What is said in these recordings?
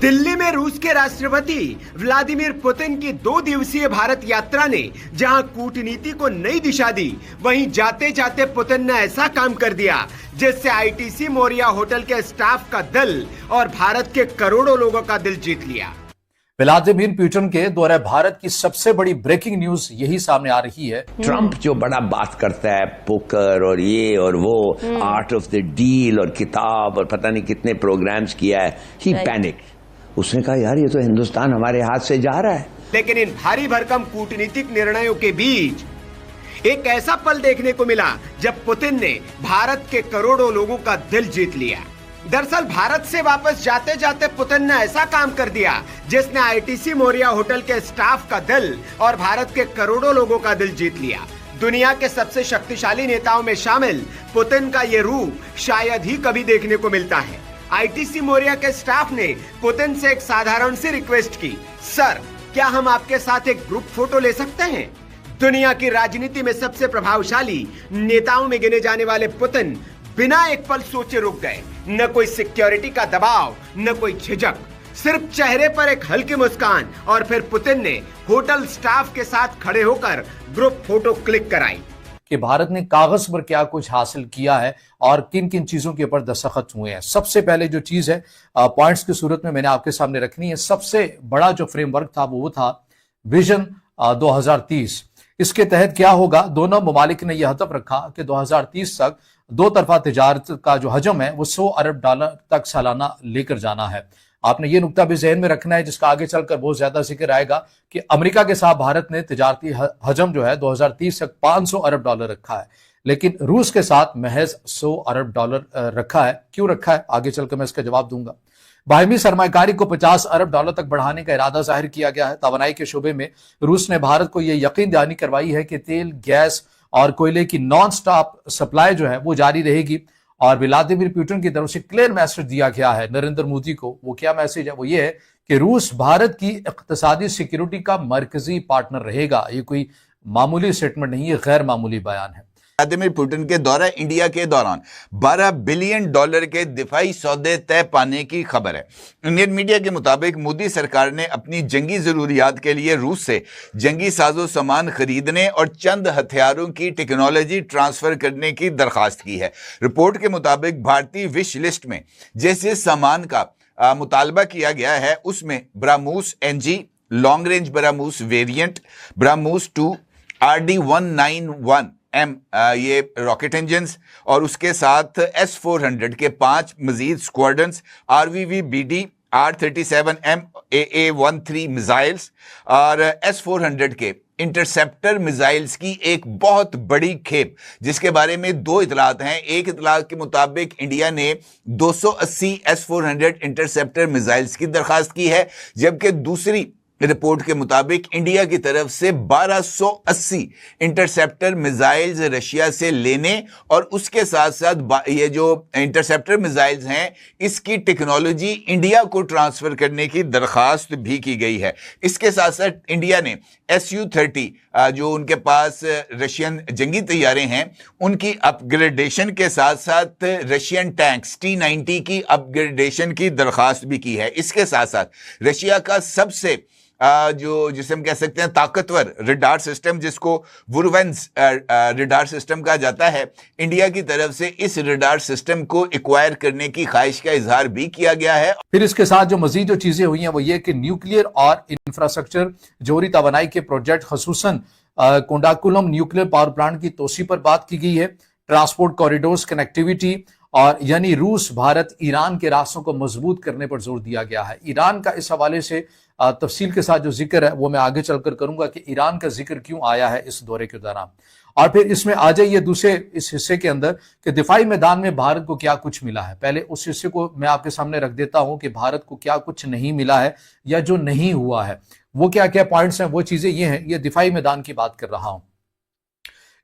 दिल्ली में रूस के राष्ट्रपति व्लादिमीर पुतिन की 2 दिवसीय भारत यात्रा ने जहां कूटनीति को नई दिशा दी, वहीं जाते जाते पुतिन ने ऐसा काम कर दिया जिससे आईटीसी मोरिया होटल के स्टाफ का दिल और भारत के करोड़ों लोगों का दिल जीत लिया। व्लादिमीर पुतिन के दौरे भारत की सबसे बड़ी ब्रेकिंग न्यूज यही सामने आ रही है। ट्रंप जो बड़ा बात करता है, पोकर और ये और वो, आर्ट ऑफ द डील और किताब और पता नहीं कितने प्रोग्राम्स किया है, ही पैनिक। उसने कहा यार ये तो हिंदुस्तान हमारे हाथ से जा रहा है। लेकिन इन भारी भरकम कूटनीतिक निर्णयों के बीच एक ऐसा पल देखने को मिला जब पुतिन ने भारत के करोड़ों लोगों का दिल जीत लिया। दरअसल भारत से वापस जाते जाते पुतिन ने ऐसा काम कर दिया जिसने आईटीसी मोरिया होटल के स्टाफ का दिल और भारत के करोड़ों लोगों का दिल जीत लिया। दुनिया के सबसे शक्तिशाली नेताओं में शामिल पुतिन का ये रूप शायद ही कभी देखने को मिलता है। आईटीसी मोरिया के स्टाफ ने पुतिन से एक साधारण सी रिक्वेस्ट की, सर क्या हम आपके साथ एक ग्रुप फोटो ले सकते हैं? दुनिया की राजनीति में सबसे प्रभावशाली नेताओं में गिने जाने वाले पुतिन बिना एक पल सोचे रुक गए। न कोई सिक्योरिटी का दबाव, न कोई झिझक, सिर्फ चेहरे पर एक हल्की मुस्कान और फिर पुतिन ने होटल स्टाफ के साथ खड़े होकर ग्रुप फोटो क्लिक कराई। कि भारत ने कागज पर क्या कुछ हासिल किया है और किन किन चीजों के ऊपर दस्तखत हुए हैं। सबसे पहले जो चीज है पॉइंट्स की सूरत में मैंने आपके सामने रखनी है। सबसे बड़ा जो फ्रेमवर्क था वो था विजन 2030। इसके तहत क्या होगा, दोनों ममालिक ने यह हदफ रखा कि 2030 तक दो तरफा तिजारत का जो हजम है वो $100 अरब तक सालाना लेकर जाना है। आपने ये नुकता भी जहन में रखना है जिसका आगे चलकर बहुत ज्यादा जिक्र आएगा कि अमेरिका के साथ भारत ने तिजारती हजम जो है 2030 तक $500 अरब रखा है, लेकिन रूस के साथ महज $100 अरब रखा है। क्यों रखा है आगे चलकर मैं इसका जवाब दूंगा। बाहमी सरमाकारी को $50 अरब तक बढ़ाने का इरादा जाहिर किया गया है। तवानाई के शोबे में रूस ने भारत को यह यकीन दहानी करवाई है कि तेल, गैस और कोयले की नॉन स्टॉप सप्लाई जो है वो जारी रहेगी। और व्लादिमीर पुतिन की तरफ से क्लियर मैसेज दिया गया है नरेंद्र मोदी को। वो क्या मैसेज है, वो ये है कि रूस भारत की इक्तिसादी सिक्योरिटी का मरकजी पार्टनर रहेगा। ये कोई मामूली स्टेटमेंट नहीं है, गैर मामूली बयान है। व्लादिमीर पुतिन के दौरा इंडिया के दौरान $12 बिलियन के दिफाई सौदे तय पाने की खबर है। इंडियन मीडिया के मुताबिक मोदी सरकार ने अपनी जंगी जरूरियात के लिए रूस से जंगी साजो सामान खरीदने और चंद हथियारों की टेक्नोलॉजी ट्रांसफर करने की दरखास्त की है। रिपोर्ट के मुताबिक भारतीय विश लिस्ट में जिस सामान का मुतालबा किया गया है उसमें BrahMos NG, long range BrahMos variant, BrahMos 2, RD-191M ये रॉकेट इंजन्स और उसके साथ S-400 के 5 मजीद squadrons, RVV-BD, R-37M AA-13 missiles और S-400 के इंटरसेप्टर मिसाइल्स की एक बहुत बड़ी खेप, जिसके बारे में 2 इतलात हैं। एक इतलात के मुताबिक इंडिया ने 280 S-400 इंटरसेप्टर मिसाइल्स की दरखास्त की है, जबकि दूसरी रिपोर्ट के मुताबिक इंडिया की तरफ से 1280 इंटरसेप्टर मिसाइल्स रशिया से लेने और उसके साथ साथ ये जो इंटरसेप्टर मिसाइल्स हैं इसकी टेक्नोलॉजी इंडिया को ट्रांसफर करने की दरखास्त भी की गई है। इसके साथ साथ इंडिया ने Su-30 जो उनके पास रशियन जंगी तैयारे हैं उनकी अपग्रेडेशन के साथ साथ रशियन टैंक्स T-90 की अपग्रेडेशन की दरखास्त भी की है। इसके साथ साथ रशिया का सबसे जिसे हम कह सकते हैं ताकतवर रिडार सिस्टम, जिसको वुरवेंस रिडार सिस्टम कहा जाता है, इंडिया की तरफ से इस रिडार सिस्टम को एक्वायर करने की ख्वाहिश का इजहार भी किया गया है। फिर इसके साथ जो मजीद जो चीजें हुई हैं वो ये कि न्यूक्लियर और इंफ्रास्ट्रक्चर जोहरी तवानाई के प्रोजेक्ट खसूसन कोंडाकुलम न्यूक्लियर पावर प्लांट की तोसी पर बात की गई है। ट्रांसपोर्ट कॉरिडोर्स, कनेक्टिविटी और यानी रूस, भारत, ईरान के रास्तों को मजबूत करने पर जोर दिया गया है। ईरान का इस हवाले से तफसील के साथ जो जिक्र है वो मैं आगे चलकर करूंगा कि ईरान का जिक्र क्यों आया है इस दौरे के दौरान। और फिर इसमें आ जाइए दूसरे इस हिस्से के अंदर कि दिफाई मैदान में भारत को क्या कुछ मिला है। पहले उस हिस्से को मैं आपके सामने रख देता हूं कि भारत को क्या कुछ नहीं मिला है या जो नहीं हुआ है वो क्या क्या पॉइंट्स हैं, वो चीजें ये हैं। ये दिफाई मैदान की बात कर रहा हूं।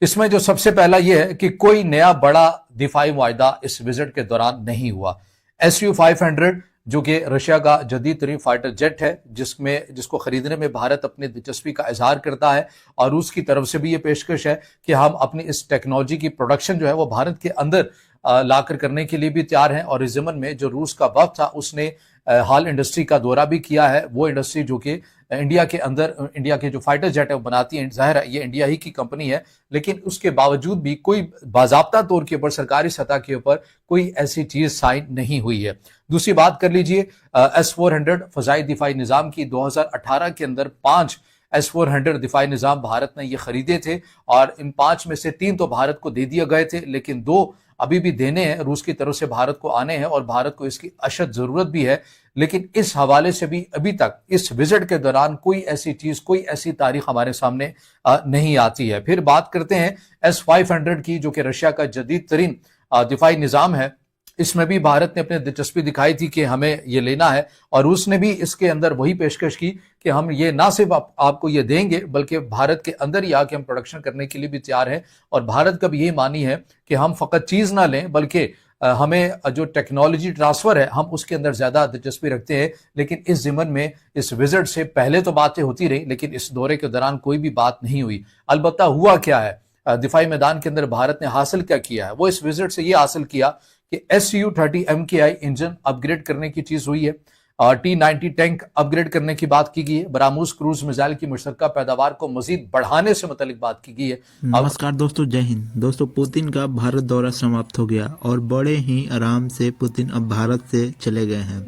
इसमें जो सबसे पहला यह है कि कोई नया बड़ा दिफाई मुआहदा इस विजिट के दौरान नहीं हुआ। Su-500 जो कि रशिया का जदीद तरीन फाइटर जेट है जिसको खरीदने में भारत अपनी दिलचस्पी का इजहार करता है और रूस की तरफ से भी ये पेशकश है कि हम अपनी इस टेक्नोलॉजी की प्रोडक्शन जो है वो भारत के अंदर लाकर करने के लिए भी तैयार हैं। और इस ज़मन में जो रूस का वक्त था उसने हाल इंडस्ट्री का दौरा भी किया है। वो इंडस्ट्री जो कि इंडिया के अंदर, इंडिया के जो फाइटर जेट है वो बनाती है, जाहिर है ये इंडिया ही की कंपनी है, लेकिन उसके बावजूद भी कोई बाज़ाब्ता तौर के ऊपर, सरकारी सतह के ऊपर कोई ऐसी चीज साइन नहीं हुई है। दूसरी बात कर लीजिए S-400 फजाई दिफाई निज़ाम की। 2018 के अंदर 5 S-400 दिफाई निज़ाम भारत ने ये खरीदे थे और इन 5 में से 3 तो भारत को दे दिए गए थे, लेकिन 2 अभी भी देने हैं, रूस की तरफ से भारत को आने हैं और भारत को इसकी अशद जरूरत भी है। लेकिन इस हवाले से भी अभी तक इस विजिट के दौरान कोई ऐसी चीज, कोई ऐसी तारीख हमारे सामने नहीं आती है। फिर बात करते हैं S-500 की, जो कि रशिया का जदीद तरीन दिफाई निज़ाम है। इसमें भी भारत ने अपनी दिलचस्पी दिखाई थी कि हमें ये लेना है और रूस ने भी इसके अंदर वही पेशकश की कि हम ये ना सिर्फ आपको ये देंगे बल्कि भारत के अंदर ही आके हम प्रोडक्शन करने के लिए भी तैयार हैं। और भारत का भी ये मानी है कि हम फकत चीज ना लें बल्कि हमें जो टेक्नोलॉजी ट्रांसफर है हम उसके अंदर ज्यादा दिलचस्पी रखते हैं। लेकिन इस जिमन में इस विजिट से पहले तो बातें होती रही, लेकिन इस दौरे के दौरान कोई भी बात नहीं हुई। अलबत्ता हुआ क्या है, दिफाई मैदान के अंदर भारत ने हासिल क्या किया है, वो इस विजिट से ये हासिल किया कि Su-30 MKI इंजन अपग्रेड करने की चीज हुई है, T-90 टैंक अपग्रेड करने की बात की गई है, बरामूस क्रूज मिसाइल की मुश्तरका पैदावार को मजीद बढ़ाने से मुतालिक बात की गई है। नमस्कार दोस्तों, जय हिंद। दोस्तों, पुतिन का भारत दौरा समाप्त हो गया और बड़े ही आराम से पुतिन अब भारत से चले गए हैं।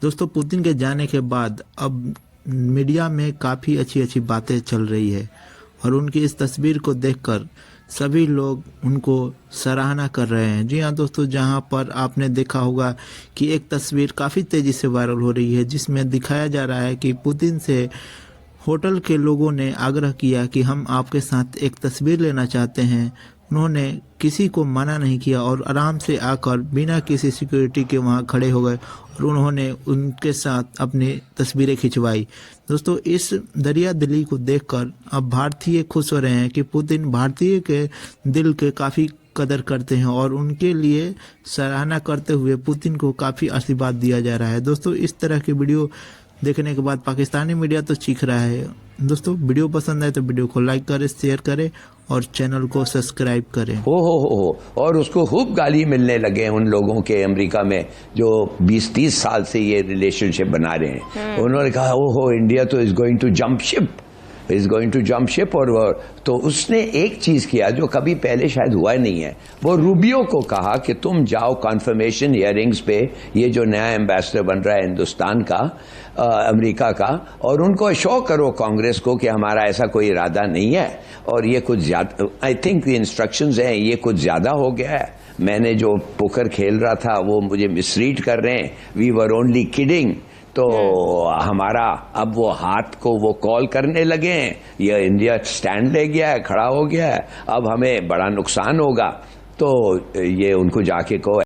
दोस्तों, पुतिन के जाने के बाद अब मीडिया में काफ़ी अच्छी अच्छी बातें चल रही है और उनकी इस तस्वीर को देखकर सभी लोग उनको सराहना कर रहे हैं। जी हाँ दोस्तों, जहां पर आपने देखा होगा कि एक तस्वीर काफ़ी तेज़ी से वायरल हो रही है जिसमें दिखाया जा रहा है कि पुतिन से होटल के लोगों ने आग्रह किया कि हम आपके साथ एक तस्वीर लेना चाहते हैं। उन्होंने किसी को मना नहीं किया और आराम से आकर बिना किसी सिक्योरिटी के वहां खड़े हो गए और उन्होंने उनके साथ अपनी तस्वीरें खिंचवाई। दोस्तों, इस दरिया दिली को देखकर अब भारतीय खुश हो रहे हैं कि पुतिन भारतीय के दिल के काफ़ी कदर करते हैं और उनके लिए सराहना करते हुए पुतिन को काफ़ी आशीर्वाद दिया जा रहा है। दोस्तों, इस तरह की वीडियो देखने के बाद पाकिस्तानी मीडिया तो चीख रहा है। दोस्तों, वीडियो पसंद आए तो वीडियो को लाइक करें, शेयर करें और चैनल को सब्सक्राइब करें। हो और उसको खूब गाली मिलने लगे उन लोगों के अमेरिका में जो 20-30 साल से ये रिलेशनशिप बना रहे हैं। उन्होंने कहा ओहो, इंडिया तो is going to jump ship और तो उसने एक चीज किया जो कभी पहले शायद हुआ नहीं है। वो रूबियो को कहा कि तुम जाओ कॉन्फर्मेशन हियरिंग्स पे, ये जो नया एम्बेसडर बन रहा है हिंदुस्तान का, अमेरिका का, और उनको शो करो कांग्रेस को कि हमारा ऐसा कोई इरादा नहीं है और ये कुछ ज्यादा, आई थिंक इंस्ट्रक्शंस हैं, ये कुछ ज्यादा हो गया है। मैंने जो पोकर खेल रहा था वो मुझे मिसरीड कर रहे हैं, वी वर ओनली किडिंग। तो हमारा अब वो हाथ को वो कॉल करने लगे हैं, ये इंडिया स्टैंड ले गया है, खड़ा हो गया है, अब हमें बड़ा नुकसान होगा। तो ये उनको जाके को